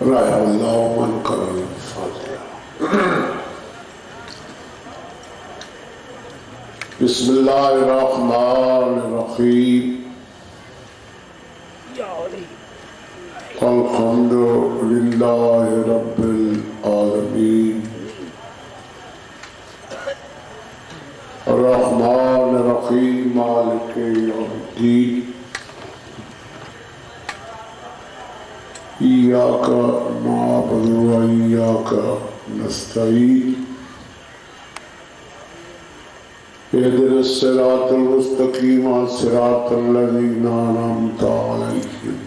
رحم اللہ من کرم الفاتحہ۔ بسم اللہ الرحمن الرحیم۔ الحمد للہ رب العالمین، الرحمن الرحیم، مالک یوم الدین، ایاک نعبد و ایاک نستعین، اهدنا الصراط المستقیم صراط الذین انعمت علیہم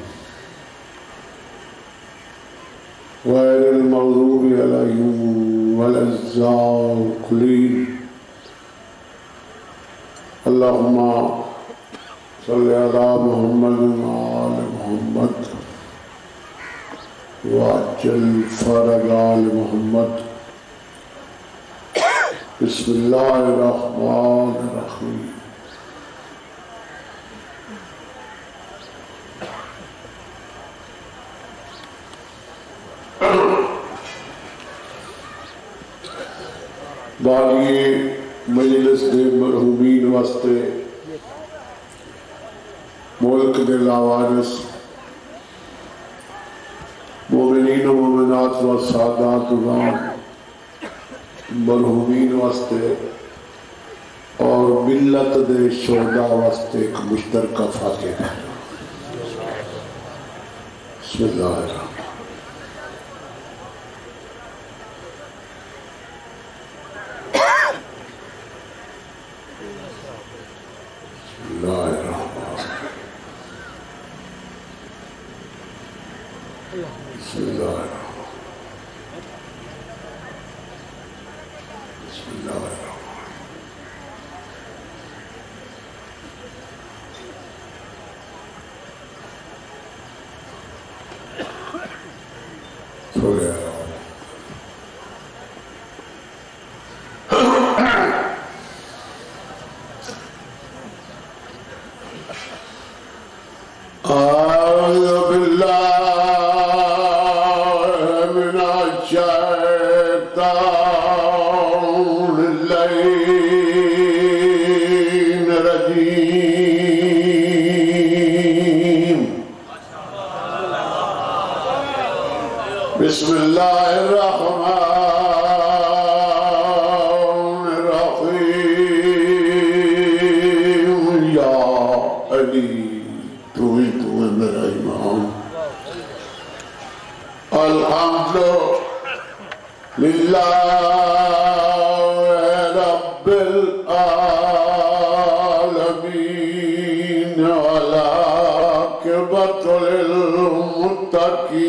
غیر المغضوب علیہم ولا الضالین۔ اللہم صلی علی محمد وآل محمد وعجل فرج آل محمد۔ بسم اللہ الرحمن الرحیم۔ باقی مجلس دے مرحومین واسطے ملک دے لاوارث مومنین و مومنات و سادات و مرحومین واسطے اور ملت دے شہداء واسطے ایک مشترکہ فاتحہ ہے۔ بسم اللہ الرحمن الرحیم۔ بسم اللہ الرحمن الرحیم۔ یا علی تو میرا امام، الحمد للہ رب العالمین، والعاقبۃ للمتقین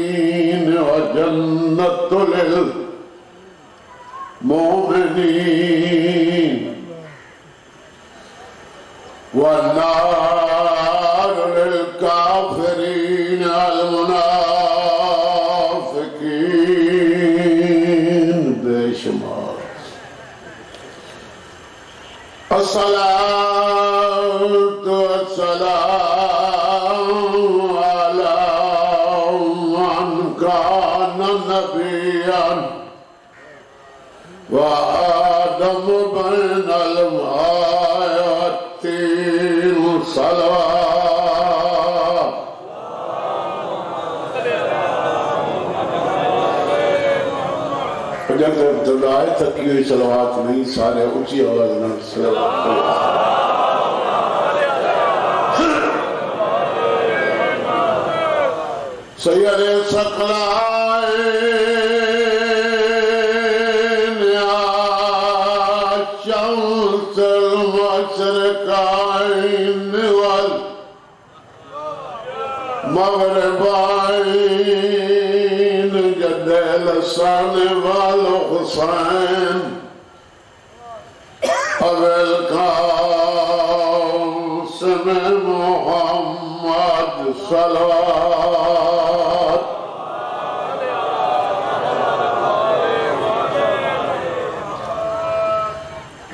وجنت للمؤمنین والنار للکافرین المنافقین بے شمار۔ الصلاة والسلام علی من کان نبیا وآدم بین الماء والطین صلوات۔ جب ابتدائی تک یہ صلوات نہیں، سارے اونچی آواز نہ صلوات۔ سید ثقلین یا شمس المشرقین والمغربین، جد الحسن والحسین، ابو القاسم محمد صلوات۔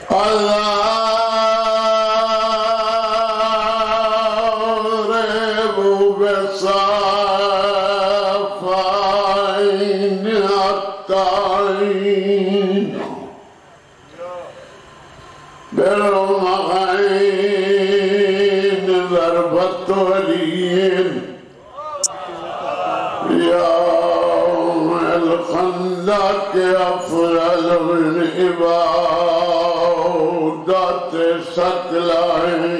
اللہ ریب بصفائی وسط عليين يوم الخندق أفضل من عبادة ثقلين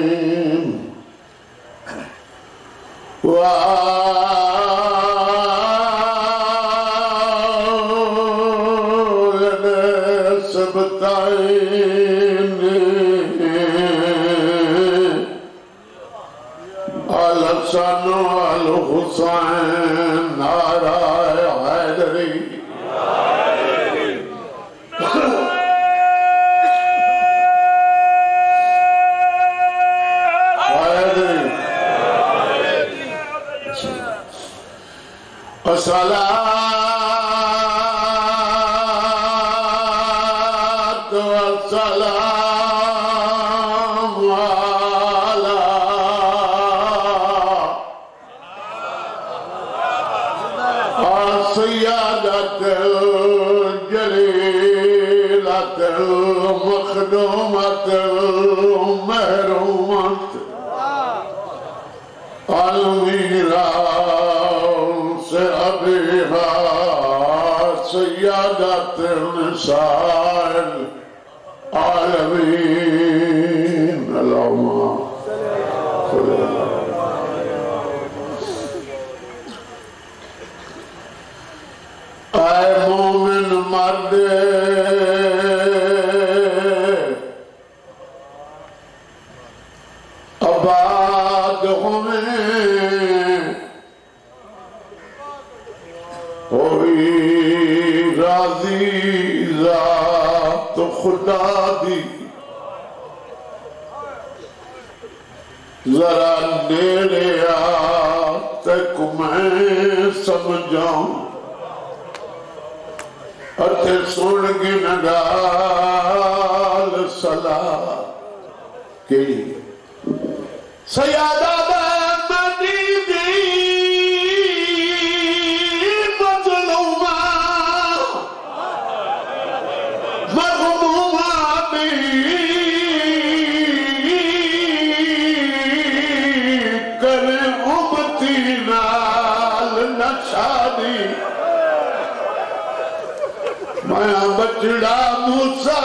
سبتين الحسن والحسين نعرہ حیدری الصلاة والسلام على سيادة الجليلة المخدومة المهرومة الميراث أبيها سيادة النساء العالمين اللهم صل على اے مومن مرد آباد ہمیں ہوئی راضی ذات خدا دی ذرا نیڑے آ تک میں سمجھاؤں اتے سن گن گال صلاح کیڑی سیادہ مدی دی مظلومہ مغمومہ دی کرے امتی نال نشادی میں بچڑا موسیٰ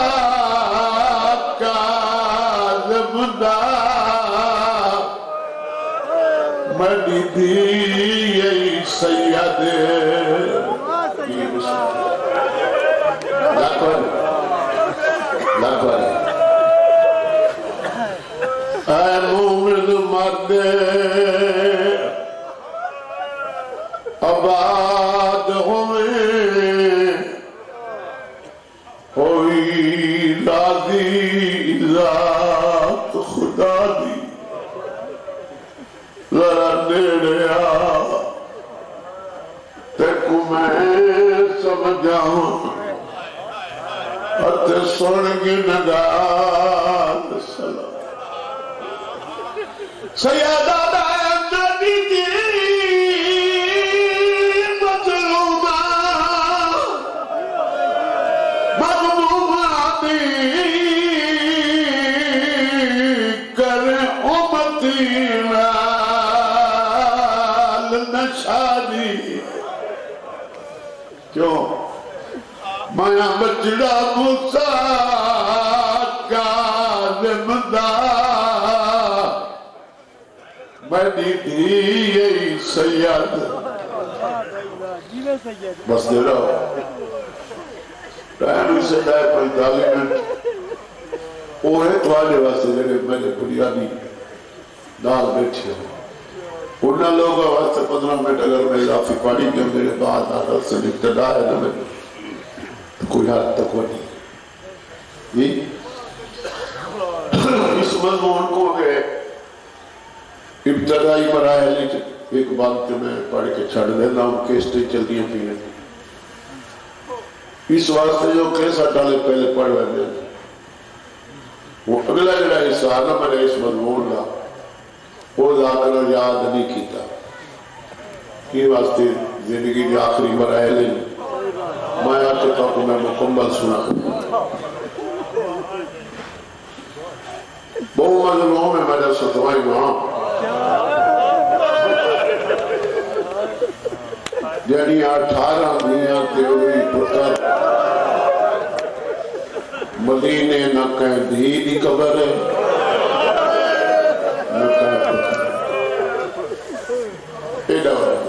کاظم دا مڈی دی یہی سید لکھر اے مومن مرد آباد ہوئے ہوئی راضی ذات خدا دی ذرا نیڑے آ تیکو میں سمجھاؤں اتے سن گنگال سلام سیادہ نبی دی مظلومہ مغمومہ دی کر امتی نال نشادی کیوں مایا بچڑا موسیٰ کاظم دا مڈی دی یہی سید بس دے رہا رہنوی سے دائے 45 منٹ وہ ہے توالے واسے میرے بنیادی دال بیٹھے ہوں انہاں لوگوں واسطے 15 منٹ اگر میں اضافی پڑھی کہ میرے بعد آدھر سے ابتدا ہے نہ میں کوئی حد تک وہ نہیں اس مضمون کو کہ ابتدائی مراحل ایک بات کہ میں پڑھ کے چھڑ دینا ہوں کیسٹیں چلتی ہیں پینے اس واسطے جو کیسا ڈالے پہلے پڑھ رہے ہیں وہ اگلا جڑا حصہ آنا میں نے اس مضمون کا وہ ذاکر یاد نہیں کیتا یہ واسطے زندگی کی آخری مراحل ہیں میں آپ کے طور کو میں مکمل سنا بہو مظلوم میں میں نے ستوائی وہاں جڑیاں 18 دیاں تے ہوئی پتر مدینے نہ کہیں دھی دی قبر ہے نہ کہیں پتر ایڈا ہو رہا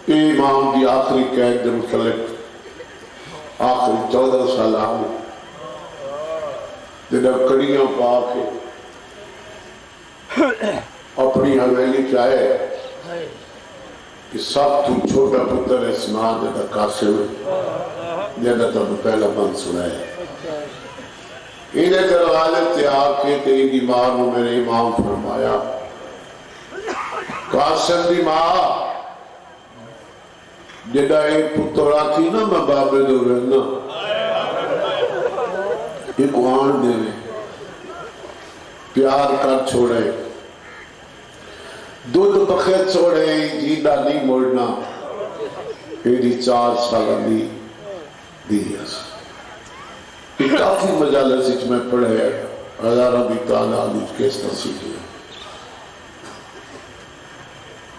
امام دی آخری قید دے متعلق آخری 14 سال آگے جنہاں کڑیاں پا کے اپنی حویلی چاہے کہ سب تو چھوٹا پتر اسمان جنہا قاسم جنہا تو پہلا بند سنائے انہیں دروازے تے آکے تیری دی ماں نے میرے امام فرمایا قاسم دی ماں جڑا ایک پتر آتی نا میں بابے دو رہنا ایک وان دے میں پیار کر چھوڑے دودھ بخیر چھوڑے جیدہ نہیں موڑنا ایڈی 4 سالہ دی یہ کافی مجالس اچھ میں پڑھے ہزارہ بھی تعالیٰ کیس نصیب ہے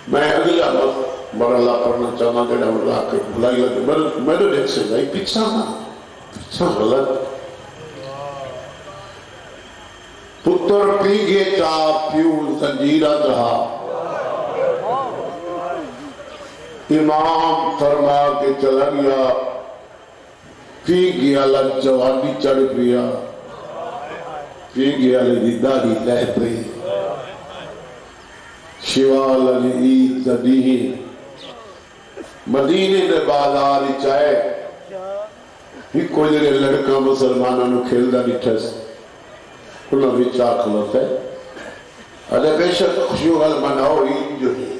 میں اگلا وقت مرحلہ پڑھنا چاہنا کہ اللہ کے بھلائی لگے میں نے دیکھ سے گئی پیچھا غلط پتر پیگے چاہ پیو زنجیرہ جہا امام فرما کے چلا گیا پی گیا لگ جوانی چڑھ گیا پی گیا لگی داری لہ پئی شوال علی عید زدیہی مدینے دے بازار چاہے ہی کوئی جڑے لڑکا مسلمانوں نے کھیلدا ڈٹھس انہاں بھی چاہ کھلوتا ہے ارے بے شک خوشیوں گل مناؤ عید جو ہے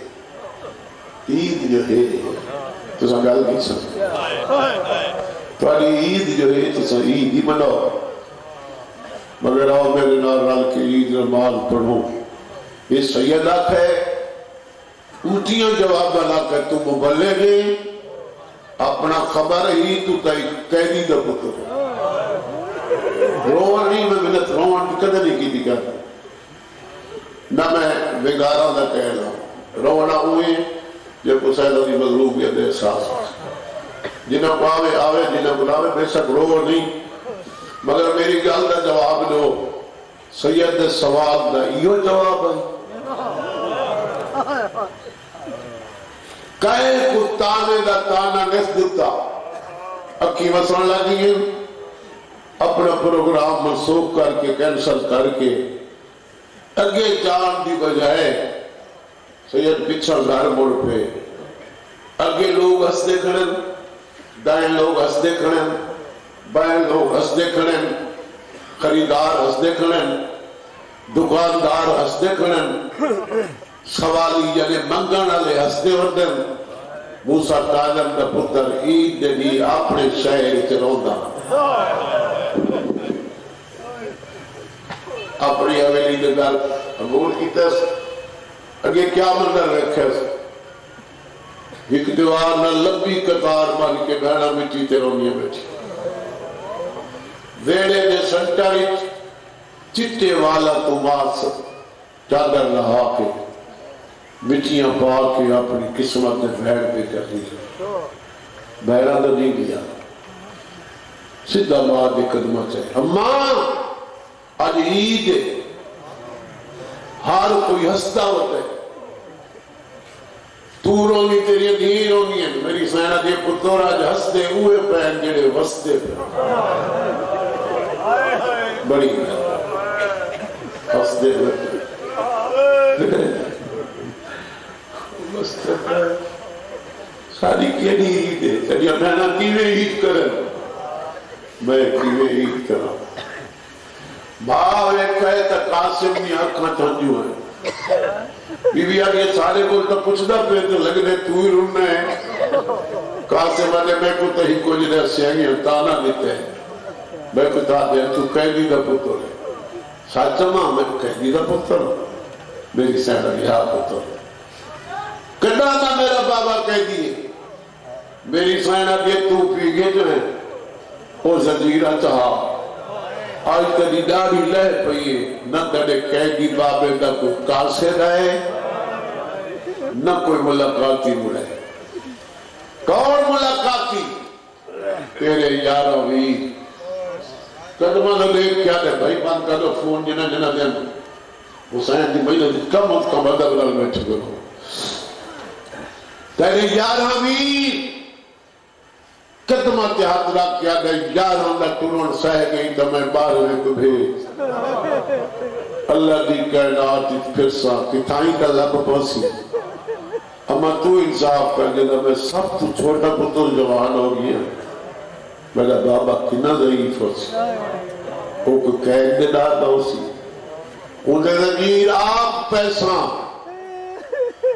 عید جو ہے تو سا گل نہیں سمجھ تھوڑی عید جو ہے تو سا عید ہی مناؤ مگر آؤ میرے نال رل کے عید نماز پڑھو یہ سیدات ہے اونٹیاں جواب بنا کہ تم مبلغ اپنا خبر ہی تو قیدی دا پتر روان نہیں میں منت روان کدھر نہیں کی دیکھا نہ میں بگارہ دا کہہ رہا روانہ ہوئے جب کو سیدہ دی مظلومیت احساس جنہاں کو آوے جنہاں بلاوے بے شک رو نہیں مگر میری گل دا جواب دو سید دے سوال دا یہ جواب ہے کئے کو تانے دا تانا نس دیتا اکی مسئلہ لگی ہے اپنا پروگرام منسوخ کر کے کینسل کر کے اگے جان دی بجائے سید پچھا گھر مڑ پہ اگے لوگ ہستے کھڑن دائیں لوگ ہستے کھڑن بائیں لوگ ہستے کھڑن خریدار ہستے کھڑن دکاندار ہستے کھڑن سوالی یعنی منگن والے ہستے وردن موسیٰ تاجم دا پتر عید دے دی اپنے شہر چلوندا اپنی حویلی دے گھر عبور کی تس اگے کیا منظر رکھے ایک دیوار نہ لمبی قطار بن کے بہنا مٹی تے رونیاں بیٹھی ویڑے دے سنٹر چٹے والا تو ماس چادر لہا کے مٹیاں پا کے اپنی قسمت بھیڑ پہ کر دی بہرہ تو نہیں گیا سدھا ماں دے قدمہ چاہے اماں آج عید ہے ہر کوئی ہستا ہوتا ہے تو رونی تیری دھی رونی ہے میری سینہ دے پتر آج ہستے ہوئے پہن جڑے وستے پہ بڑی ہستے ہوئے ساری کیڑی عید ہے چلیے میں کیویں عید کریں میں کیویں عید کروں باوے کہے تا قاسم نہیں آنکھاں چاہجو ہے بی بی آگے سارے کو تا پوچھدا پہ تو لگنے تو ہی روننا ہے قاسم آنے میں کو تا ہی کو جنہیں سیاگی تانا دیتے ہیں میں کو تا دیا تو قیدی دا پتر ہے ساتھ ماں میں قیدی دا پتر میری سینہ لیا پتر کڑا تھا میرا بابا کہہ دیئے میری سائنہ دیئے تو پیگے جو ہے وہ زنجیرہ چاہا آج تری داڑھی لہ پئی نہ تڑے قیدی بابے دا کوئی قاصد ہے نہ کوئی ملاقاتی مڑے کون ملاقاتی تیرے یاروں بھی قدمہ نہ دیکھ کیا دے بھائی بند کر دو فون جنہ جنہ دیں حسین دی مجھے کم از کم ادب رل میں چھگو تیرے یاروں بھی قدمہ تے ہاتھ رکھ کیا دے یاروں دا تنون سہ گئی تو میں بارے کو بھیج اللہ دی کائنات پھر سا کتائیں کا لب پاسی اما تو انصاف کر جنہ میں سب تو چھوٹا پتر جوان ہو گیا میرا بابا کنا ضعیف ہو سی وہ کوئی قید دے ڈاتا ہو سی انہیں نگیر آپ پیسہ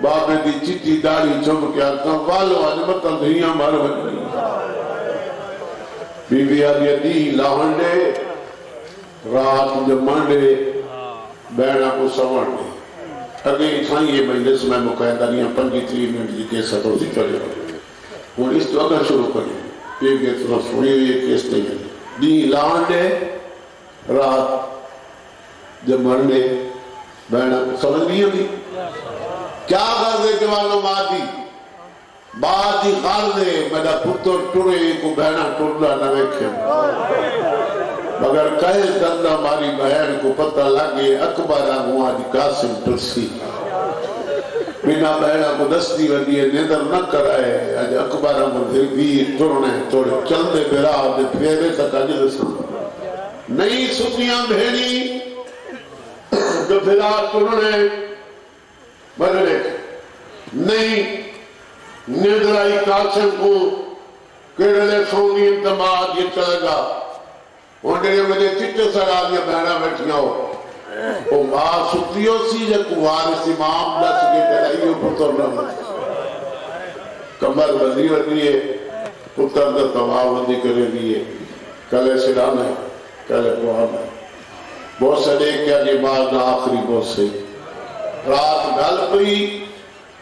بابے دی چٹی داڑھی چھپ کیا کم والو آج مطلب دھیاں مار بنی بی بی آدھی دی لاہنڈے رات جب منڈے بینا کو سوڑنے اگے اتھائیں یہ مجلس میں مقاعدہ نہیں 25 منٹ جی کیسا تو سی چلے اور اس تو اگر شروع کریں بی بی اتنا سنی یہ کیس نہیں ہے دی لاہنڈے رات جب منڈے بینا کو سمجھ نہیں ہوگی کیا کر دے جوانوں مادی بادی خال دے میرا پتر ٹرے کو بہنا ٹرلا نہ ویکھیں مگر کہے دندہ ماری بہن کو پتہ لگے اکبرہ ہوا دی قاسم ترسی بنا بہنہ کو دستی ودیے نیدر نہ کرائے آج اکبرہ کو دھر بھی ٹرنے توڑے چل دے برا دے پھیرے تک اجل سن نئی ستیاں بہنی جو پھرا ٹرنے بدلے نہیں نیدرائی قاسم کو کیڑلے سونی انتماد یہ چلے گا انہیں مجھے چٹے سرادیاں بہنا بیٹھنا ہو وہ ماں ستیوں سی جب وارث امام دس کے تلائیوں پتر نہ کمر بندی بندی ہے پتر در تمام بندی کرے لیے کلے سلانا ہے کلے قوام ہے بہت سے دیکھ کیا کہ بعد آخری بہت سے رات گل پئی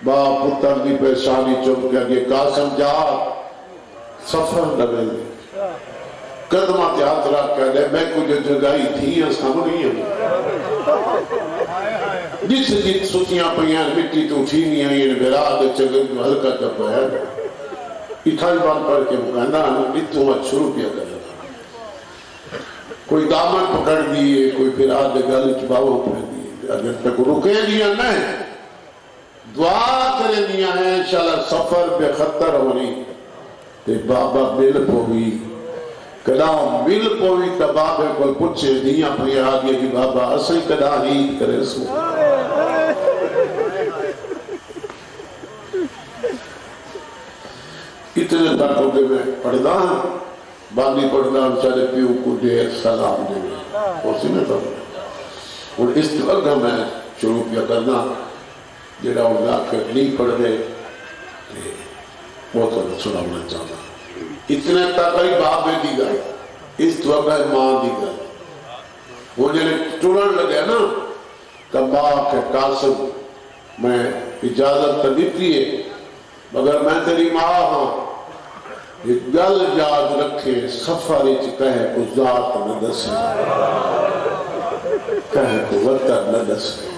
باپ پتر دی پیشانی چپ کیا کہ قاسم جا سفر لگے لے قدمہ تے ہاتھ رکھ کر لے میں کچھ جگائی تھی اس ہم نہیں ہیں جس جت ستیاں پہیاں مٹی تو اٹھی نہیں ہیں یہ برا دے چگر جو ہلکا چپ ہے اتھائی بات پڑھ کے مکہندہ اتھو مت شروع کیا کر کوئی دامن پکڑ دیئے کوئی پھر آدھے گل چباو پڑھ دیئے اگر پہ کو رکے دیا نہیں دعا کرے دیا ہے انشاءاللہ سفر پہ خطر ہونی تے بابا مل پوئی کلام مل پوئی تا بابے کو پچھے دیا پہ آگے کہ بابا اسی کدا عید کرے سو اتنے تک ہوگے میں پڑھنا باندھی پڑھنا چلے پیو کو دیر سلام دے اسی میں تو اور اس وقت میں شروع کیا کرنا جڑا اللہ کے نہیں پڑھ دے وہ تو سنانا چاہتا اتنے تقریب بابے دی گئے اس وقت ماں دی گئے وہ جنہیں ٹرن لگے نا کہ ماں کے قاسم میں اجازت تو دیتی ہے مگر میں تیری ماں ہوں یہ گل یاد رکھے سفر کہے کو ذات نہ دسے کہے کو وطن نہ دسے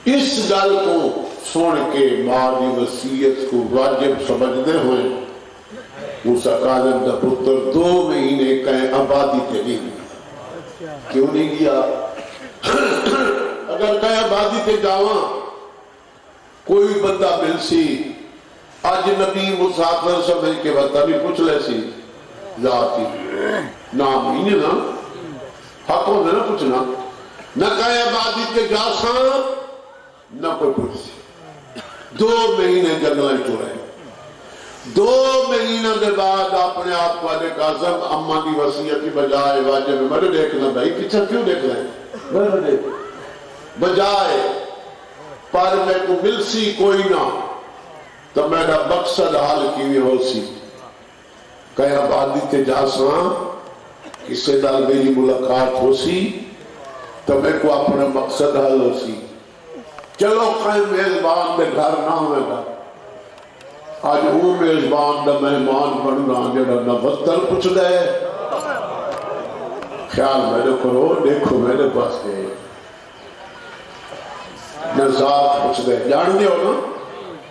اس گل کو سن کے ماں دی وصیت کو واجب سمجھتے ہوئے موسیٰ کاظم دا پتر 2 مہینے کہیں آبادی کے نہیں گیا کیوں نہیں گیا اگر کہیں آبادی کے جاواں کوئی بندہ مل سی آج نبی مسافر سمجھ کے وطن بھی پوچھ لے سی ذاتی نام ہی نہیں نا حق ہونے نہ پوچھنا نہ کہیں آبادی کے جا ساں نہ کوئی پوچھ سی 2 مہینے جنگلیں تو رہے 2 مہینہ کے بعد اپنے آپ کو آدھے قاسم اماں دی وصیت کی بجائے واجب میں مرے دیکھنا بھائی پیچھا کیوں دیکھ رہے ہیں مرے دیکھ بجائے پر میں کو مل سی کوئی نہ تو میرا مقصد حال کی بھی ہو سی کہیں آبادی تے جا ساں کسے نال میری ملاقات ہو سی تو میں کو اپنا مقصد حال ہو سی چلو کہیں میزبان میں گھر نہ ہوئے گا آج وہ میزبان دا مہمان بننا جڑا نہ وطن پوچھ دے خیال میرے کرو دیکھو میرے پاس گئے نہ ذات پوچھ دے جان دے ہو نا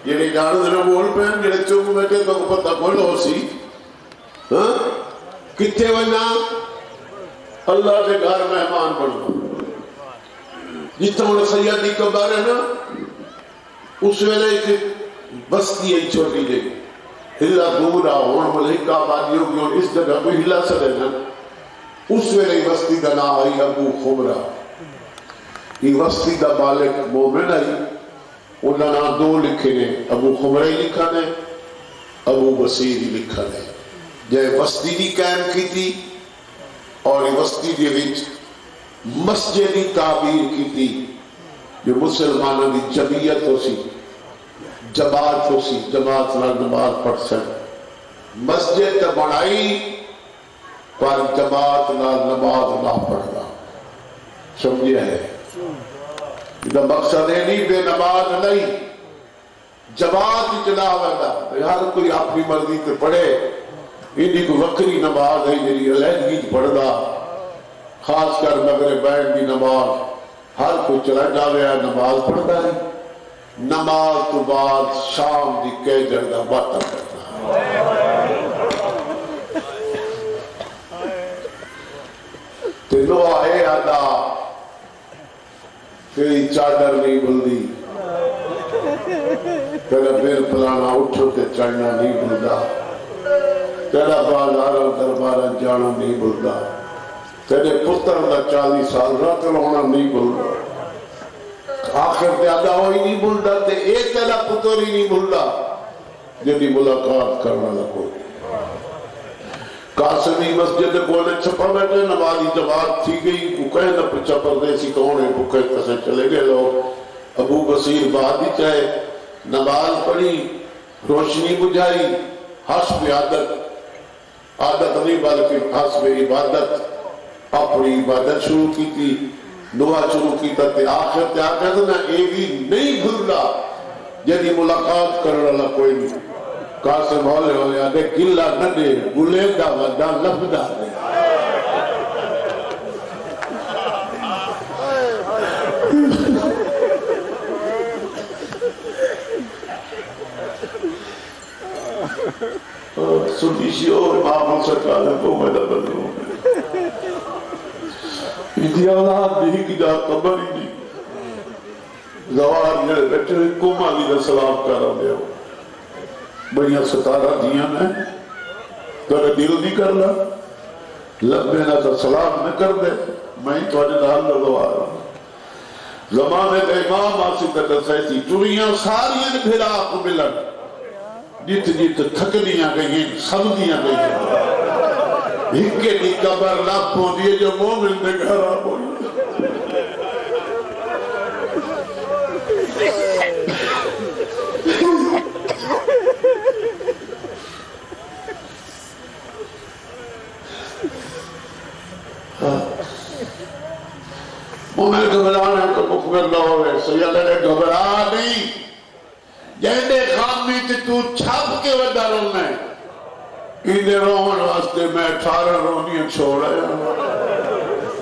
یہ جان دے بول پہ جڑے چوک بیٹھے تو پتہ کون ہو سی کتنے وجہ اللہ کے گھر مہمان بننا جتنا انہیں سیدی کبار ہے نا اس ویلے ایک بستی ہے چھوٹی جگہ ہلا دور آؤں ملک آبادی ہوگی اور اس جگہ کوئی ہلا سدے نا اس ویلے بستی کا نام آئی ابو خمرہ یہ بستی کا بالک مومن آئی انہوں نے دو لکھے نے ابو خمرہ ہی لکھا نے ابو بصیر ہی لکھا نے جائے بستی دی قائم کی تھی اور یہ بستی دی وچ مسجدی تعبیر کی تھی جو مسلمانوں دی جمعیت ہو سی جماعت ہو سی جماعت نہ نماز پڑھ سکے مسجد بنائی پر جماعت نہ نماز نہ پڑھنا سمجھے ہے یہ مقصد ہے نہیں بے نماز نہیں جماعت چلا ہوگا ہر کوئی اپنی مرضی تے پڑھے انہی کو وکری نماز ہے جنہی علیحدگی پڑھدا خاص کر مغرب بین کی نماز ہر کوئی چلا جاوے ہے نماز پڑھدا ہے نماز تو بعد شام دی کہہ جردہ باتاں کرنا تینو آئے آدھا تیری چادر نہیں بلدی تیرا بیر پلانا اٹھو تے چڑھنا نہیں بلدا تیرا بازارہ دربارہ جانا نہیں بلدا تیرے پتر دا 40 سال رات رونا نہیں بلدا آخر تے آدھا ہوئی نہیں بلدا تے ایک تیرا پتر ہی نہیں بلدا جدی ملاقات کرنا لگو قاسمی مسجد کونے چھپا بیٹھے نمازی جماعت تھی گئی کو کہے نہ پچھا پردیسی کونے کو کہتا سے چلے گئے لوگ ابو بصیر بعد ہی چاہے نماز پڑھی روشنی بجھائی حسب عادت نہیں بلکہ حسب عبادت اپنی عبادت شروع کی تھی دعا شروع کی تھی آخر تے آخر نا ایوی نہیں بھولا جدی ملاقات کرنے والا کوئی نہیں قاسم ہولے ہولے آدھے گلہ نہ دے گلے دا ودا لفظہ دے سنیشی اور معامل سکالے کو میں نہ بلوں اندھی اولاد بھی کی جا قبر ہی نہیں زوار یہ بیٹھے کو مالی نے سلام کرا دے ہو بڑیاں 17 دیاں میں تیرے دل نہیں کرنا لبینا تو سلام نہ کر دے میں تو اجھے نال لگو آ رہا ہوں زمانے دے امام آسی تے سیسی چوریاں ساریاں پھرا کو ملن جت جت تھکنیاں گئیں سمدیاں گئیں ہکے دی قبر لپ ہوں دیئے جو مومن دے گھر آپ ہوئی مومن گھبرانے کو مخبر نہ ہوئے سیدہ نے گھبرا نہیں جہنے خامی تے تو چھاپ کے وڈا رونا ہے انہیں روحن واسطے میں 18 رونیاں چھوڑا ہے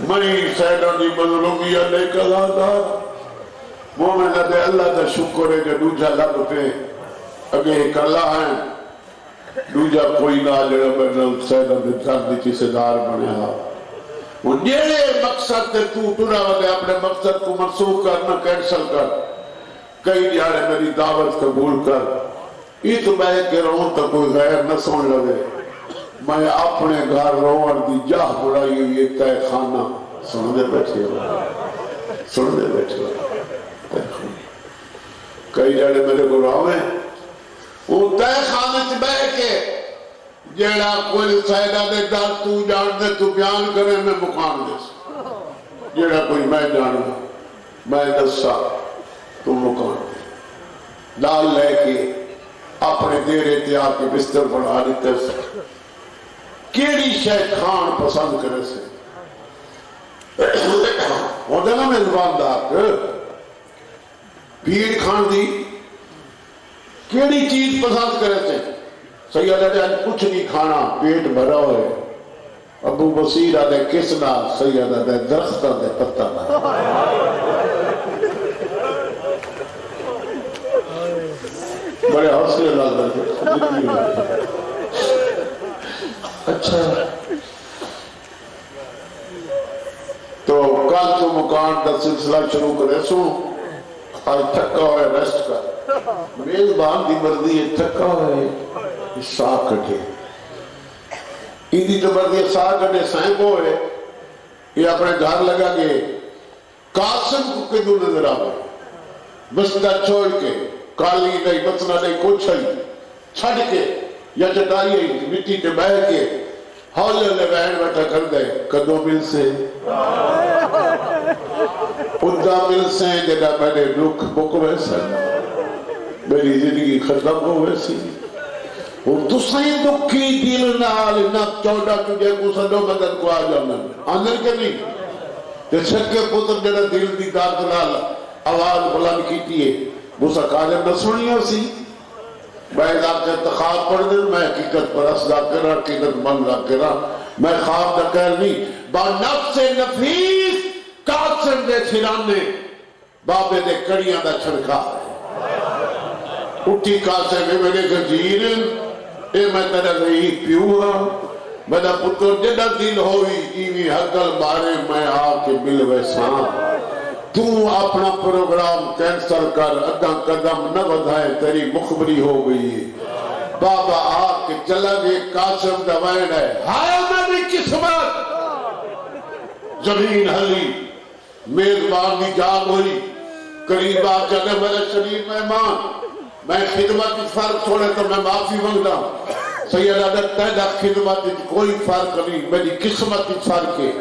میں سیدہ دی مظلومیہ لے کر آدھا مومن دے اللہ دا شکر ہے کہ دوجہ لگ پہ اگے ایک اللہ ہے دوجہ کوئی نہ جڑا بنل سیدہ دے جان دی چیسے دار بنے ہاں وہ نیڑے مقصد تے تو ٹرا ودے اپنے مقصد کو منسوخ کر نہ کینسل کر کئی دیارے میری دعوت قبول کر یہ تو میں کہ رہوں تو کوئی غیر نہ سن لگے میں اپنے گھر روڑ دی جاہ بڑائی ہوئی ایک تہ خانہ سن دے بیٹھے ہو کئی جاڑے میرے کو راوے وہ تہ خانہ سے بیٹھ کے جیڑا کوئی سیدہ دے در تو جان دے تو بیان کرے میں مقام دے جیڑا کوئی میں جان دے میں دسا تو مقام دے ڈال لے کے اپنے دیرے تیار کے بستر پر آدھتے سے کیڑی شاید خان پسند کرے سے وہ دینا میں زبان دار بھیڑ کھان دی کیڑی چیز پسند کرے تھے؟ سیدہ نے آج کچھ نہیں کھانا، پیٹ بھرا ہوئے. ابو بصیر آدھے کس نہ؟ سیدہ نے درخت آدھے پتہ نہ. بڑے حوصلے لگا دے. اچھا تو کل تو مکان کا سلسلہ شروع کرے سو. آج تھکا ہوئے ریسٹ کر. میزبان کی مرضی ہے تھکا ہوئے سا کٹے. ایدی جو مرضی سا کٹے سائیں کو ہے. یہ اپنے گھر لگا کے قاسم کو کدو نظر آئے. بستہ چھوڑ کے کالی نہیں بسنا نہیں کچھ ہے چھڑ کے یا چٹائی ہے مٹی کے بہ کے ہولے لے بہن بیٹھا کر دے. کدو مل سے ادا مل سے جدا میں نے دکھ بک ویسا میری زندگی ختم ہو ویسی. اور تسائیں دکھی دل نال نہ چوڑا تجھے کو سڈو مدد کو آ جانا اندر کے نہیں. تے چھکے پتر جڑا دل دی داد نال آواز بلند کیتی ہے موسیٰ کاظم نہ سنی ہو سی. میں آپ کے انتخاب پڑھ دیں. میں حقیقت پرست دا کرا حقیقت من دا کرا. میں خواب دا کہہ نہیں با نفس نفیس قاسم دے چھرانے بابے دے کڑیاں دا چھڑکا. اٹھی قاسم میں میرے گجیر اے میں تیرا رہی پیو ہاں. میرا پتر جڑا دل ہوئی ایوی حقل بارے میں آ کے مل ویساں. تو اپنا پروگرام کینسل کر ادھا قدم نہ بدھائے تیری مخبری ہو گئی. بابا آ کے چلا گئے. قاسم دوائن ہے ہائے میری قسمت. زمین ہلی میزبان بھی جاگ ہوئی. قریب آ چلے میرے شریف مہمان. میں خدمت کی فرق چھوڑے تو میں معافی مانگتا. سیدہ تیدہ خدمت کی کوئی فرق نہیں میری قسمت کی فرق ہے.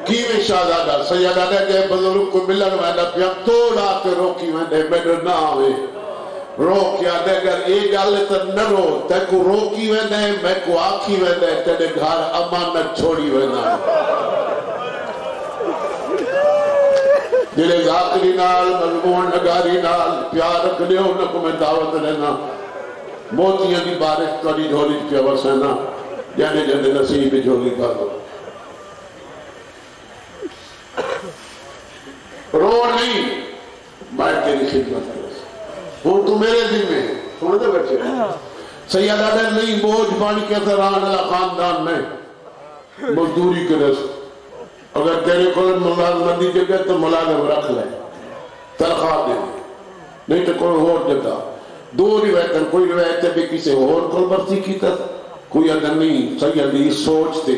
کیویں شہزادہ سیدہ نے کہ بزرگ کو ملن میں نہ پیا توڑا کے روکی میں نے میرے نہ آوے. روکیا دے گر ایک گالے تر نہ رو تے کو روکی میں نے میں کو آکھی میں نے تیرے گھر امانت چھوڑی میں نہ. دلے ذاکری نال مضمون نگاری نال پیار رکھ لے انہوں کو میں دعوت لینا. موتیاں دی بارش توڑی جھولی پیا وسینا جانے جانے نصیب جھولی پاگو. رو نہیں میں تیری خدمت کروں. ہوں تو میرے دل میں سن دے بچے. سیدہ نے نہیں بوجھ بانی کے سران اللہ خاندان میں مزدوری کے رس. اگر تیرے کو ملازمت دی جگہ تو ملازم رکھ لے تنخواہ دے. نہیں تو کوئی اور جگہ. دو روایتیں کوئی روایتیں بھی کسی اور کو برسی کی تھا. کوئی اگر نہیں سیدی سوچتے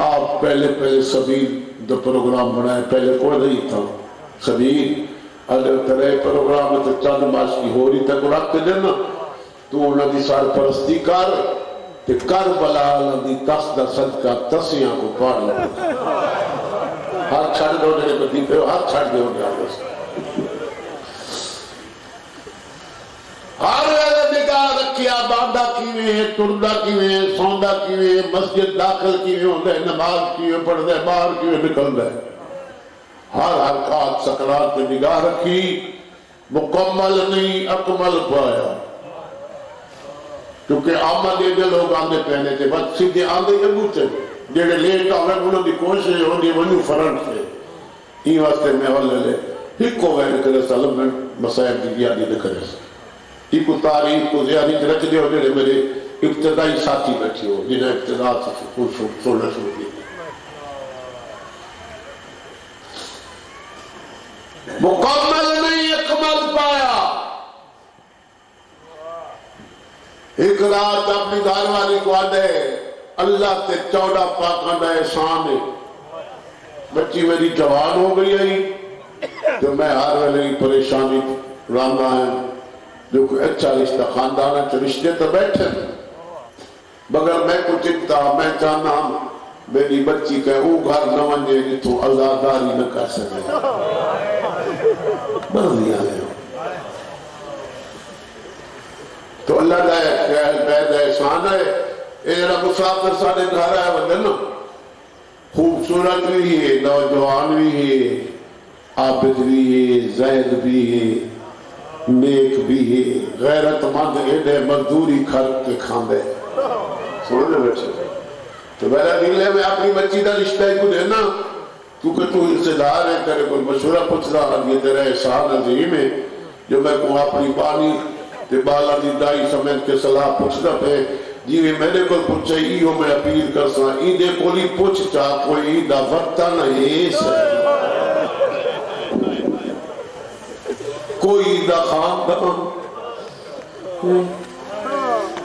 آپ پہلے سبیل دو پروگرام بنائے. پہلے کوئی نہیں تھا سبیل اگر ترے پروگرام تو چند ماش کی ہو رہی تک رکھتے دینا تو انہوں دی سار پرستی کر کہ کربلا انہوں دی تس دا صدقہ تسیاں کو پاڑ لگا. ہاتھ چھڑ دو جڑے بدی پہ ہاتھ چھڑ دے ہو گیا. ہر ویلے نگاہ رکھیا باندھا کیویں ٹردا کیویں سوندا کیویں مسجد داخل کیویں ہوندا ہے نماز کیویں پڑھدا ہے باہر کیویں نکلدا ہے. ہر حرکات سکرات پہ نگاہ رکھی. مکمل نہیں اکمل پایا. کیونکہ آمد یہ لوگ آندے پہنے تھے بس سیدھے آندے یہ بوچھے جیڑے لیٹ آوے انہوں دی کوشش ہوندی ونو فرنٹ سے. این واسطے میں والے لے ہکو وین کرے سلم میں مسائب دی گیا دی کرے سا. ایک تاریخ کو زیادی رکھ دے ہو جڑے میرے ابتدائی ساتھی بیٹھے ہو جنہیں ابتدا سے سوڑنا شروع کی. مکمل نہیں اکمل پایا. ایک رات اپنی گھر والی کو آدھے اللہ تے 14 پاکاں دا احسان ہے. بچی میری جوان ہو گئی ہے جو میں ہر ویلے پریشانی راندہ ہے. جو کوئی اچھا رشتہ خاندانہ چو رشتے تو بیٹھے مگر میں کو چکتا میں چاہنا میری بچی کہ او گھر نہ ونجے جتوں آزاداری نہ کر سکے. مرضیاں ہے تو اللہ دا بید احسان ہے. اے جڑا مسافر سارے گھر آئے وندے نا خوبصورت بھی ہے نوجوان بھی ہے عابد بھی ہے زید بھی ہے نیک بھی غیرت مند ایڈے مزدوری کھر کے کھاندے سننے بیٹھے تو میرا دل ہے میں اپنی بچی کا رشتہ ہی کو دینا کیونکہ تو حصےدار ہے تیرے کوئی مشورہ پوچھ رہا یہ تیرا احسان عظیم ہے جو میں کو اپنی بانی تے بالا دی دائی سمیت کے صلاح پوچھتا پہ جی میں نے کوئی پوچھا ایو میں اپیل کر سا ای دے کولی پوچھ چاہ کوئی ای دا وقتا نہیں کوئی دا خاندان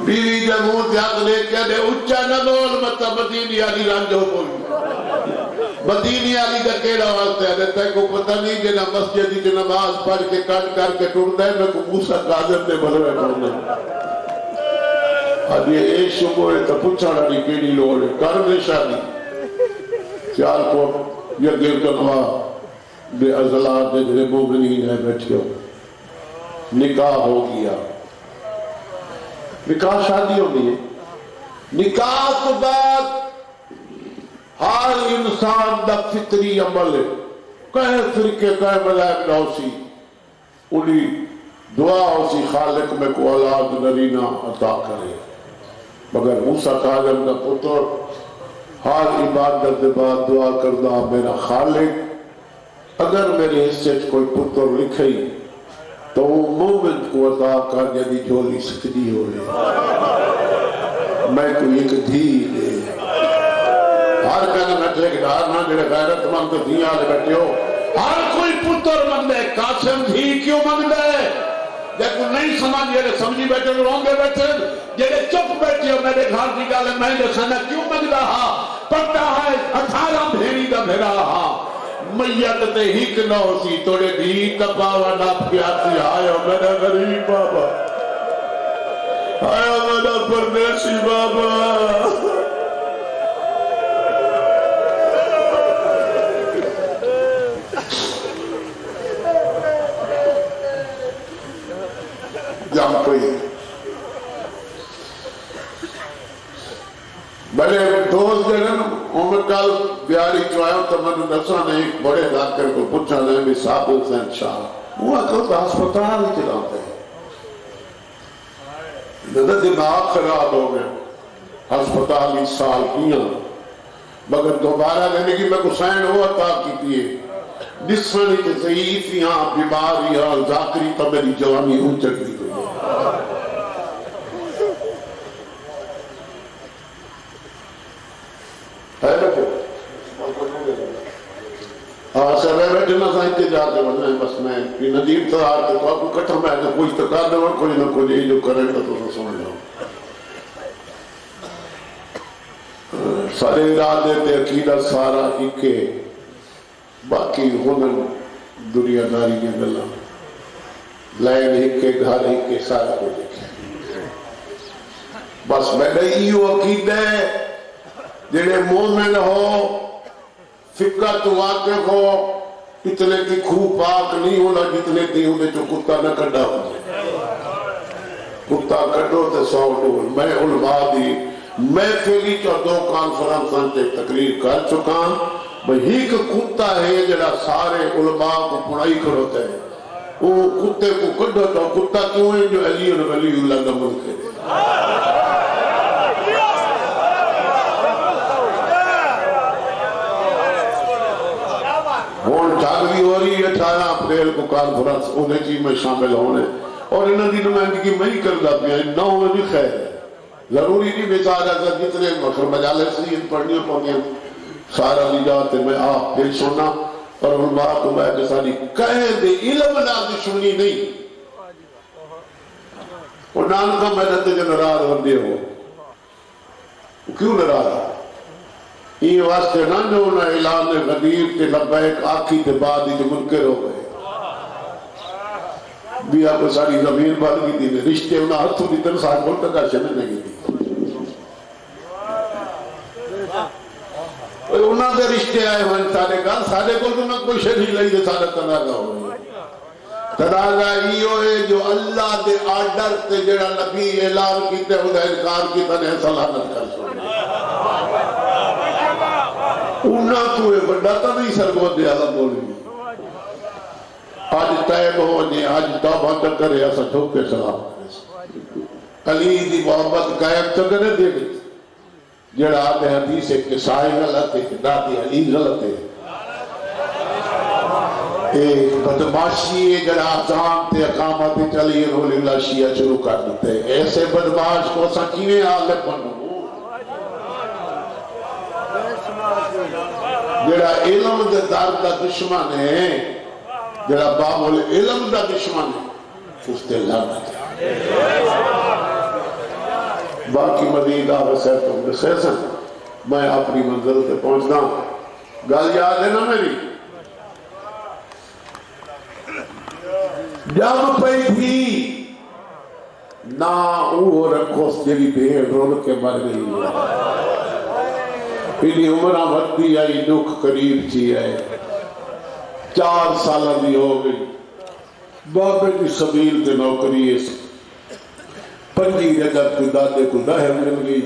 بیوی جمہور دیاد لے کے دے اچھا نہ بول مطلب مدینی علی رنجو کوئی مدینی علی کا کیڑا واسطے ہے تے کو پتہ نہیں جنا مسجد کی نماز پڑھ کے کٹ کر کے ٹردا ہے میں کو موسی کاظم تے بھلے ٹردا اب یہ ایک شبو ہے تو پوچھنا نہیں کیڑی لوڑ ہے کر دے شادی چار کو یہ دیر کنوا بے ازلات دے جڑے مومنین ہیں بیٹھے ہو نکاح ہو گیا نکاح شادی ہو گئی نکاح تو بعد ہر انسان دا فطری عمل ہے کہے فرقے کہے ملائک نوسی انہی دعا ہوسی خالق میں کو اولاد نرینہ عطا کرے مگر موسیٰ کاظم کا پتر ہر عبادت کے بعد دعا کردہ میرا خالق اگر میرے حصے کوئی پتر لکھئی تو وہ مومن کو عطا کر جدی جھولی سکتی ہو میں کوئی ایک دھی لے ہر کہنا میں ٹھیکدار نہ جڑے غیرت مند تو دھی آلے بیٹھے ہو ہر کوئی پتر مند ہے قاسم دھی کیوں مند ہے جب نہیں سمجھ جڑے سمجھی بیٹھے تو رونگے بیٹھے جڑے چپ بیٹھے ہو میرے گھر کی گالے میں نے سنا کیوں مند رہا پڑھتا ہے 18 بھیڑی دا بھیڑا رہا میت تے ہک نہ ہوسی توڑے بھی تپاوا نہ پیاسی آئے میرا غریب بابا آئے میرا پردیسی بابا جام کوئی بڑے دوست جنن عمر کال بیاری چوائے تو میں نے نفسہ نے ایک بڑے ڈاکٹر کو پوچھا لیں بھی صاحب حسین شاہ وہ اکل تو ہسپتال ہی چلاتے ہیں نظر دماغ خراب ہو گئے ہسپتال اس سال کیا مگر دوبارہ لینے کی میں حسین ہوا عطا کی دیئے نسخنی کے ضعیفیاں بیماریاں ذاکری تو میری جوانی ہوں چکی ہوئی ہے سر میں بیٹھے نہ سائن کے جاتے بننا ہے بس میں ندیم تو آتے تو آپ کو کٹھا میں آتے کوئی تکار دے کوئی نہ کوئی جو کرے گا تو سمجھ جاؤں سارے ارادے تے عقیدہ سارا ایکے باقی ہنن دنیا داری کے گلہ لائن ایکے گھر ایکے سارا کو دیکھے بس میں نے ایو عقیدہ جنہیں مومن ہو فقہ تو واقف ہو اتنے کی خوب پاک نہیں ہونا جتنے دی ہونے جو کتا نہ کڑا ہو جائے کتا کڑو تے سو ڈول میں علماء دی میں فیلی چو 2 کانفرنسان تے تقریر کر چکا بھئی ایک کتا ہے جڑا سارے علماء کو پڑھائی کروتے ہیں وہ کتے کو کڑو تو کتا کیوں ہے جو علی اللہ کا ملک ہے جاگری ہو رہی ہے 18 اپریل کو کانفرنس انہیں چیز میں شامل ہونے اور انہوں نے نمائندگی میں ہی کر دا پیا نہ ہونے بھی خیر ہے ضروری نہیں بیچارہ اگر جتنے مخر مجالے سے ان پڑھنی پڑھنی سارا لی جاتے میں آپ دل سننا اور علماء کو میں جسانی کہے دے علم نازی سننی نہیں اور نانکہ میں رہتے جو نراز بندے ہو کیوں نراز ہے یہ واسطے نہ جو نہ اعلان غدیر کے لبیک آکھی کے بعد ہی جو منکر ہو گئے بھی آپ کو ساری زمین بات کی تھی رشتے انہا ہاتھوں کی طرح ساتھ بولتا کا شمع نہیں تھی انہا دے رشتے آئے ہوئے سارے کو تو نہ کوئی شریح لئی دے سارے تنازع ہو گئے تنازع ایو ہے جو اللہ دے آرڈر تے جڑا نبی اعلان کیتے ہو دا انکار کی تنہیں سلامت کر سکتے انہاں تو ہے بڑا تا نہیں سرگو دے آلہ بولی آج تیب ہو جائے آج توبہ نہ کرے ایسا ٹھوک کے سلام کرے علی دی محبت قائم تو کرے دے گئی جڑا آتے حدیث ہے کہ سائے غلط ہے کہ دادی علی غلط ہے ایک بدماشی ہے جڑا آزان تے اقامت چلی رول اللہ شیعہ شروع کر دیتے ایسے بدماش کو سکیویں عالم بنو جڑا علم دے دار دا دشمن ہے جڑا باب علم دا دشمن ہے اس تے لعنت ہے باقی مزید آوسے تم نے سیسن میں اپنی منزل سے پہنچنا گل یاد ہے نا میری جب پئی تھی نہ وہ رکھوس جلی بھیڑ رول کے مر گئی انہی عمرہ ودی آئی دکھ قریب تھی ہے 4 سالہ دی ہو گئی بابے کی سبیل کے نوکری ہے 5 رجب کی دادے کو دہر مل گئی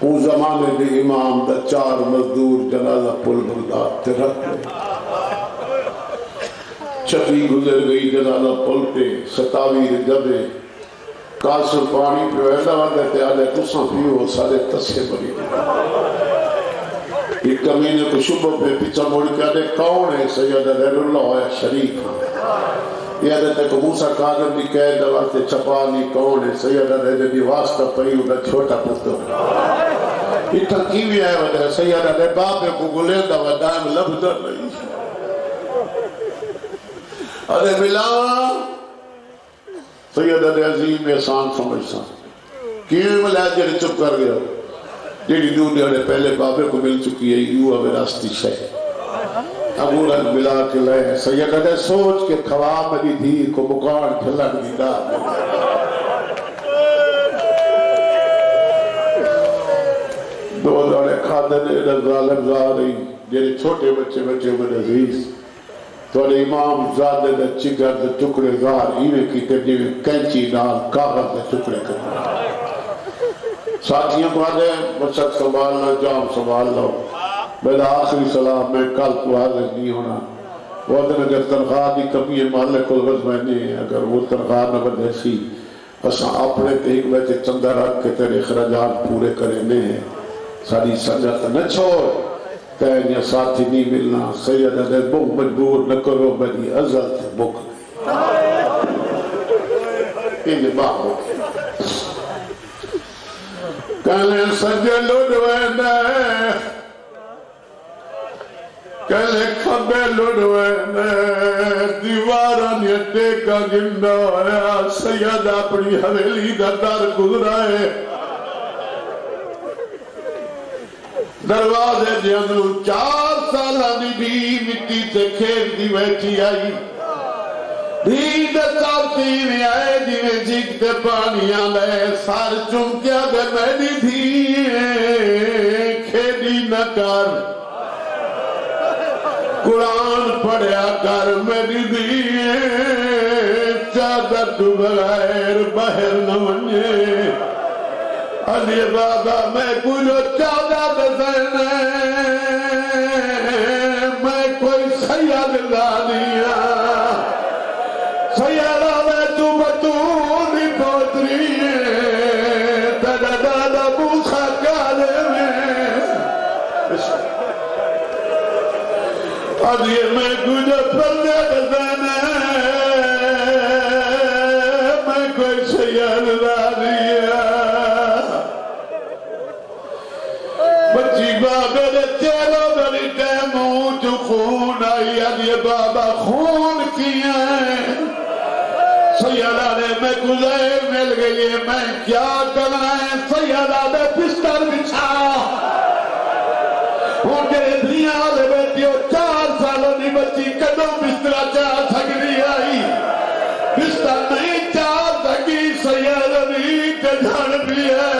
اس زمانے دے امام دا 4 مزدور جنازہ پل بغداد تے رکھ گئے چھپی گزر گئی جنازہ پل پہ 27 رجب کاسر پانی پہ ویدہ وردہ تے آلے تساں پیو سارے تسے بری یہ کمینے کو شبہ پہ پیچھا موڑ کے آلے کون ہے سید ریر اللہ ہے شریف یہ آدھے تک موسیٰ کاظم بھی کہہ دواستے چھپانی کون ہے سید ریر بھی واسطہ پہی ہوگا چھوٹا پتر یہ ترکیوی آئے وجہ سید ریر باپے کو گلیندہ و دائم لبدر نہیں ارے ملا سید عظیم احسان سمجھتا کیوں ملا جڑے چپ کر گیا جیڑی دنیا نے پہلے بابے کو مل چکی ہے یوں اب راستی شہ ابو رنگ ملا کے لئے سید نے سوچ کے کھوا میری دھی کو مکان کھلک دیدہ دو داڑے کھادنے ظالم زاری جیڑے چھوٹے بچے من عزیز تو امام زادے دے چگر دے ٹکڑے غار ایوے کی تجیوے کینچی نال کاغذ دے ٹکڑے کرنا ساتھیوں کو آدھے مشک سنبھالنا جام سنبھال لو میرا آخری سلام میں کل کو حاضر نہیں ہونا وہ دن اگر تنخواہ دی کمی ہے مالک الغز میں نہیں اگر وہ تنخواہ نہ بدے سی اساں اپنے ایک بیٹے چندہ رکھ کے تیرے اخراجات پورے کرنے ہیں ساری سجت نہ چھوڑ کہنے ساتھی نہیں ملنا سید نے بک مجبور نہ کرو میری ازل تھے بک انہیں باہ ہو کہنے سجے لڑوینے کہنے کھبے لڑوینے دیواران یہ ٹیکا گنڈا ہویا سید اپنی حویلی دا در گزرائے دروازے دے اندروں 4 سالہ دی بھی مٹی سے کھیل دی بیٹھی آئی بھی دساتی میں آئے جی میں جھگتے پانیاں لے سار چمکیا دے میری دھی کھیلی نہ کر قرآن پڑھیا کر میری دھی چادر تو بغیر باہر نہ منجے علی بابا میں کوئی چادر دسینے میں کوئی سید دانیا سیدہ میں تو بطوری پوتری تیرا دادا موسیٰ کالے میں علی میں کوئی پردے دسینے میں کوئی سید دانیا بچی بابے دے تیرو بری ٹیموں جو خون آئی علی بابا خون کیا ہے سیدہ نے میں گزیر مل گئی میں کیا کرنا ہے سیدہ نے بستر بچھا وہ میرے دنیا لے بیٹی ہو 4 سالوں نہیں بچی کدوں بسترہ چاہ سکتی آئی بستر نہیں چاہ سکی سیدہ نہیں تے جھڑ بھی ہے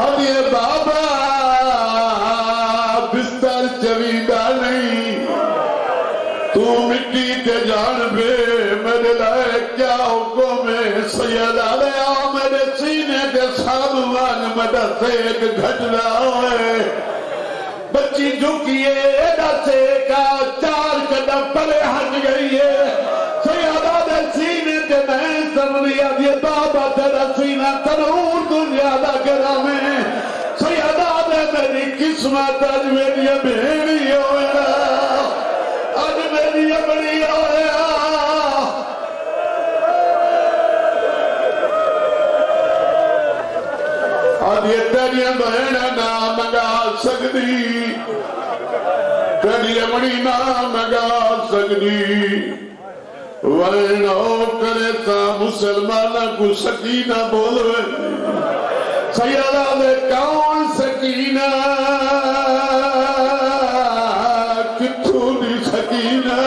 اب یہ بابا بستر چویدہ نہیں تو مٹی کے جان بے میرے لائے کیا حکم ہے سیدہ لیا میرے سینے کے ساموان مدد سے ایک گھٹ رہا ہے بچی جھکیے ڈسے کا 4 قدم پلے ہٹ گئی ہے سیادہ دے سینے تے میں سمجھیا دی بابا تیرا سینہ تنور تو زیادہ گرم ہے سیادہ دے میری قسمت آج میری بھیڑی ہویا آج میری بڑی ہویا آج یہ تیریاں بہنہ نہ منگا سکتی تیری بڑی نہ منگا سکتی وینو کرے تا مسلمانہ کو سکینہ بولوے سیادہ دے کون سکینہ کتھو دی سکینہ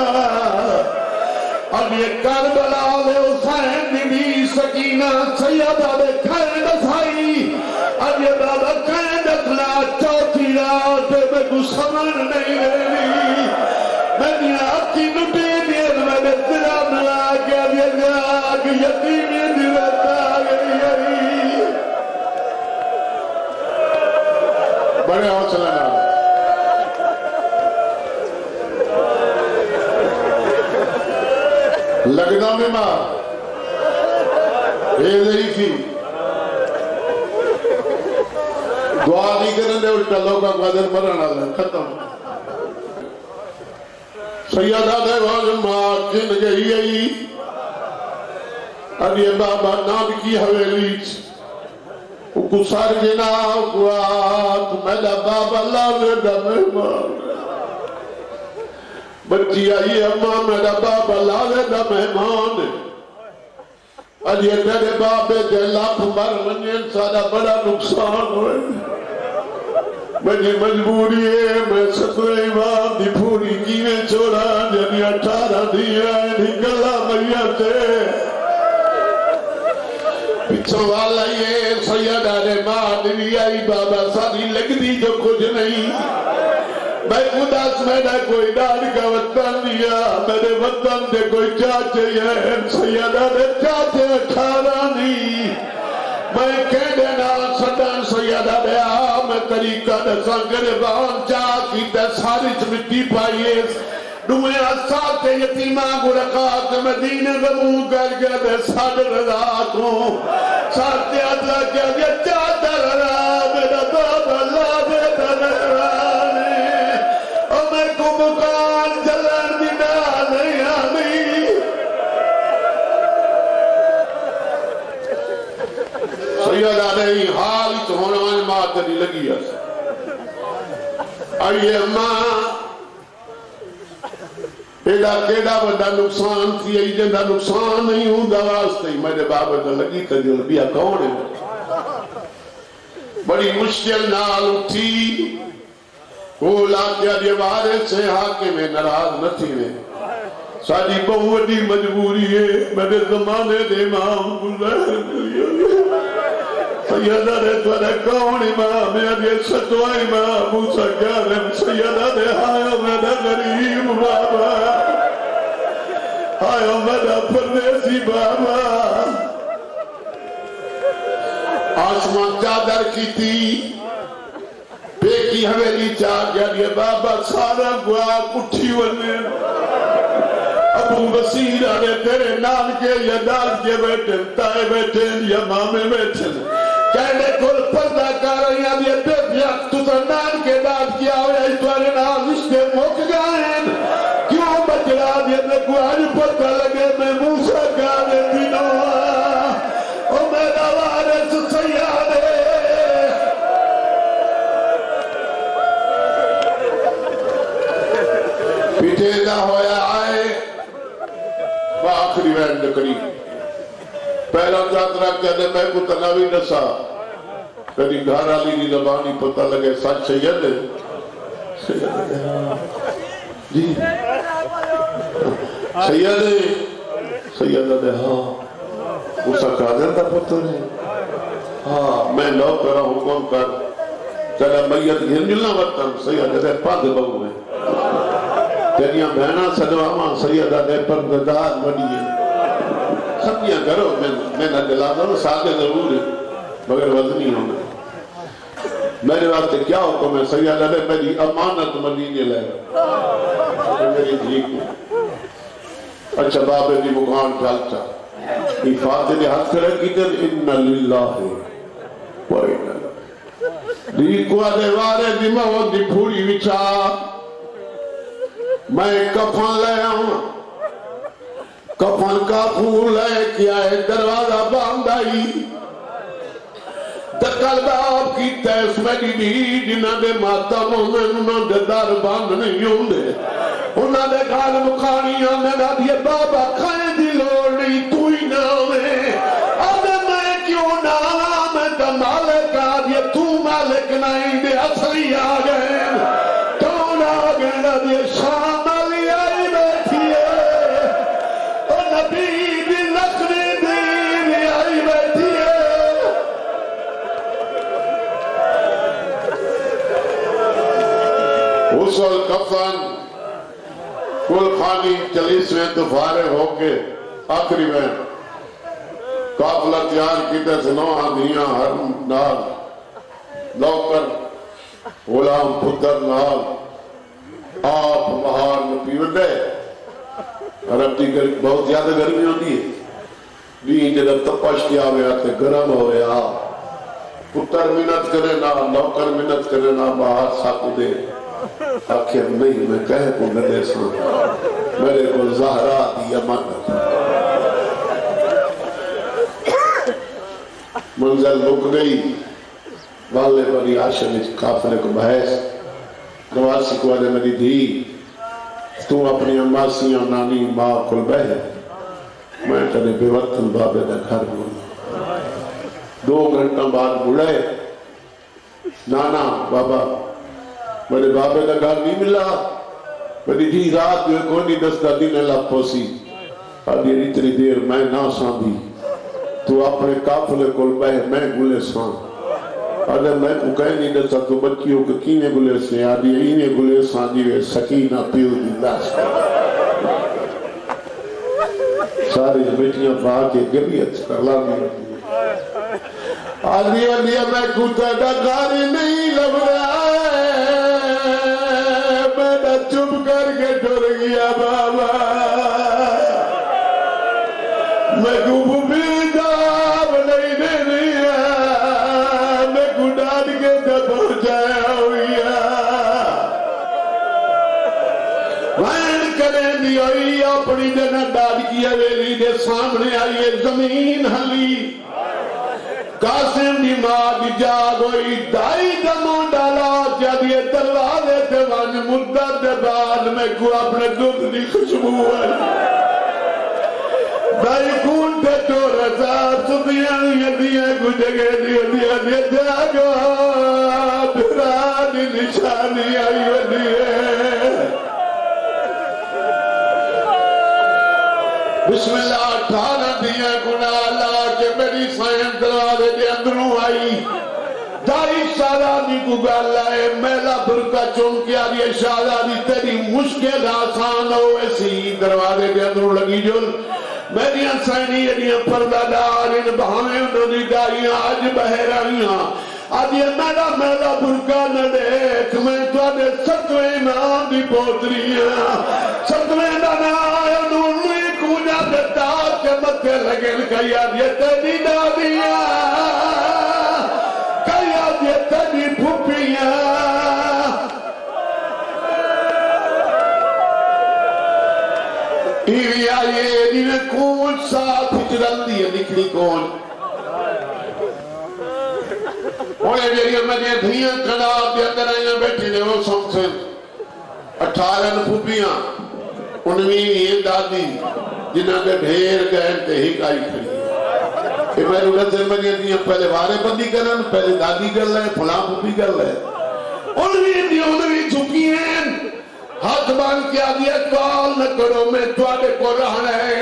اب یہ کربلا دے حسین دی سکینہ سیادہ دے کھین دسائی اب یہ بابا کھین دکھنا چوتھی رات میں کو سمجھ نہیں رہی میں دیا اپنی نٹی دیر میں نے تیرا ملا کے اب یہ جاگ یتیمی دیوتا گئی بڑے حوصلہ نہ لگنا میں ماں اے رہی تھی دعا نہیں کرنے دے الٹا لوگا قادر مرنا دے ختم سیدہ دے واجمہ کن گئی آئی اب یہ بابا نام کی حویلی کو سار جنا قوات میڈا بابا لاوے دا مہمان بچی آئی اممہ میڈا بابا لاوے دا مہمان اب یہ میرے بابے دے لاکھ مر منین سارا بڑا نقصان ہوئے مجھے مجبوری ہے میں ستوے امام دی پھوڑی کیویں چھوڑا جنی 18 دیا نکلا مریا سے پچھو والا یہ سیدہ نے ماں دی آئی بابا ساری لگ دی جو کچھ نہیں میں خدا سے میرا کوئی ڈاڑ کا وطن دیا میرے وطن دے کوئی چاچے ہے سیدہ نے چاچے 18 نہیں میں کہنے نا سدن سیدہ دے میں طریقہ دساں گربان چاہ کی تے ساری مٹی پائیے دوئے ساتھ یتیمہ کو رکھا مدینہ غمو کر گیا دے ساڑھ رضا کو ساتھ ادلا کیا گیا چاہتا رضا میرا بابا اللہ دے دنرانے اور میں کو مکان جلن دینا نہیں آمی سیدہ نے حال تو ہونا میں ماتنی لگی ہے آئیے ماں ایڈا کیڈا بڑا نقصان تھی ای جنہ نقصان نہیں ہوں دواستے ہی میرے بابا نے لگی تجھے بیا کون ہے بڑی مشکل نال اٹھی کولا کیا دیوارے سے حاکم ناراض نہ تھی میں ساری بہوڑی مجبوری ہے میرے زمانے دے امام گزر سیدہ دے تورے کون امام ہے اب یہ ستوہ امام موسیٰ کارم سیدہ دے آیا میرا غریب بابا آیا میرا پردیسی بابا آسمان چادر کی تھی بیکی حویلی چاہ گیا یہ بابا سارا گوا کٹھی ورنے ابو بصیر آنے تیرے نام کے یا داد کے بیٹھن تائے بیٹھن یا مامے بیٹھن کہنے کل پردہ کر رہی ہیں یہ بیٹھیا تو نام کے داد کیا ہویا اس دوارے نام رشتے موک گائیں کیوں بچڑا دیا میں کو آج پتہ لگے میں موسیٰ گانے دنوں او میرا وارث سیادے پیٹھے نہ ہویا آئے آخری وین نکری پہلا چاہترہ کہنے میں کو تناوی نسا کدی گھر آلی کی زبانی پتہ لگے سچ سید ہے جی سید ہے سید ہے ہاں اسا قادر دا پتر ہے ہاں میں لو کرا حکم کر چلا میت گھر ملنا وطن سید ہے پاد بہو ہے تیریاں بہنہ صدوامہ سیدہ دے پردگار بنی ہے سبیاں کرو میں نہ دلا دوں ساتھ ضرور ہے مگر وزنی ہونا میرے واسطے کیا حکم ہے؟ سید علی میری امانت مدینے لے گا میری دھی کو اچھا بابے دی مکان چلتا فاتح نے ہاتھ کھڑے کی دن ان للہ و انا دی کو دے وارے دی موت دی پھوڑی وچا میں کفن لے آؤں کفن کا پھول لے کیا ہے دروازہ باندھائی دکل باپ کی تیس میں دی جنہ دے ماتم انہوں دے در باندھ نہیں ہوں دے انہوں دے گھال مکھانی آنے دا دیے بابا کھائیں دی لوڑ نہیں تو ہی نہ میں آدھے میں کیوں نہ میں تو مالک آ دیے تو مالک نہیں دے اصلی آ گئے تو نہ گئے نہ دیے شام علی آئی بیٹھی ہے اور نبی دی لکھنی دین آئی بیٹھی ہے غسل کفن کل خانی چلیس میں تو فارغ ہو کے آخری میں قافلہ تیار کی دس نو آدھیاں ہر نال لوکر غلام پتر نال آپ بہار نپی وڈے عرب دی بہت زیادہ گرمی ہوتی ہے بھی جب تپش کیا ہوئے آتے گرم ہوئے پتر منت کرے نا لوکر منت کرے نا بہار ساکو دے آخر نہیں میں کہہ کو نہ سن میرے کو زہرا دی امانت منزل لک گئی والے بڑی عاشق کافلے کو بحث نواسی کو آدھے میری دھی تو اپنی اماسی اور نانی ماں کل بہے میں تنے بے وطن بابے دا گھر بولا 2 گھنٹہ بعد بڑھے نانا بابا میرے بابے کا گھر نہیں ملا میری دھی رات جو کوئی 10 دن اللہ پوسی آدھی اتنی دیر میں نہ ساندھی تو اپنے قافلے کو بہ میں گلے سان آدھے میں کو کہہ نہیں دیتا تو بچیوں کے کینے گلے سے آدھی اینے گلے سان جیوے سکینہ پیو دی لاش ساری بیٹیاں پاہ کے گریت کرلا میں آدھی علیہ میں کتا دا گھر نہیں لگ رہا چپ کر کے ڈر گیا بابا میں کو بھی جاب نہیں دینی ہے میں کو ڈاٹ کے جب پہنچایا ہوئی وین کریں دی ہوئی اپنی جنہ ڈاٹ کی حویلی دے سامنے آئیے زمین ہلی قاسم دی ماں دی جاگ ہوئی دائی دموں ڈالا جب یہ دروازے دیوان مدت دے بعد میں کو اپنے دودھ دی خوشبو ہے دائی کون تے تو رضا سبیاں یدیاں کو جگہ دیا جاگا بھرا دی نشانی آئی ودیے بسم اللہ 18 دیا گناہ اللہ کہ میری سائن دروازے دے اندروں آئی دائی شادانی کو گال لائے میلا برکہ چون کیا دیئے شادانی تیری مشکل آسان ہو ایسی دروازے دے اندروں لگی جل میری انسانی ایڈیاں پردہ دار ان بہانے انہوں نے دائیاں آج بہرائیاں آدھے میلا برکہ نہ دیکھ میں تو آدھے ستویں نام دی پوتریاں ستویں نام انہوں نے کونیا دیتا کے متے لگن کیا دیتے دی دادیاں کیا دیتے دی پھوپیاں ایوی آئیے انہیں کون ساتھ چرل دیئے نکلی کون انہیں جیئے مجھے دھیاں کھڑاب دیا کرائیاں بیٹھی نے وہ سمسن 18 پھوپیاں انہی یہ دادی جنہاں کے ڈھیر کہنتے ہی کائی کھڑی کہ میں روڑے سے مجھے دیا پہلے وارے بندی کرن پہلے دادی کر لے پھلا پھوپی کر لے انہی چکی ہیں ہاتھ بان کیا دیا کال نہ کرو میں توڑے کو رہنا ہے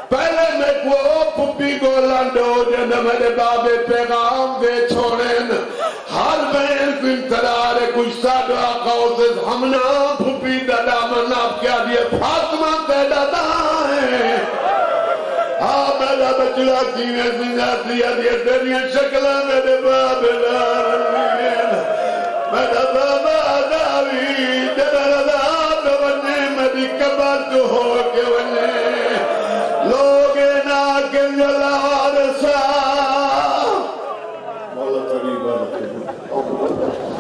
پہلے میں کو پھوپی کو لانڈو جن میرے بابے پیغام دے چھوڑیں ہر بین کو انتظار کچھ ساڑھا آقاؤں سے ہمنا پھوپی دادا مناب کیا دیا فاطمہ تے دادا ہے میرا بچڑا کیویں سنجا دیا دیا تیریاں شکلہ میرے بابے لارن میرا بابا داوی جدر عذاب ونے میری قبر جو ہو کے ونے لوگ ناکن جلال سا مولا قریبا رکھے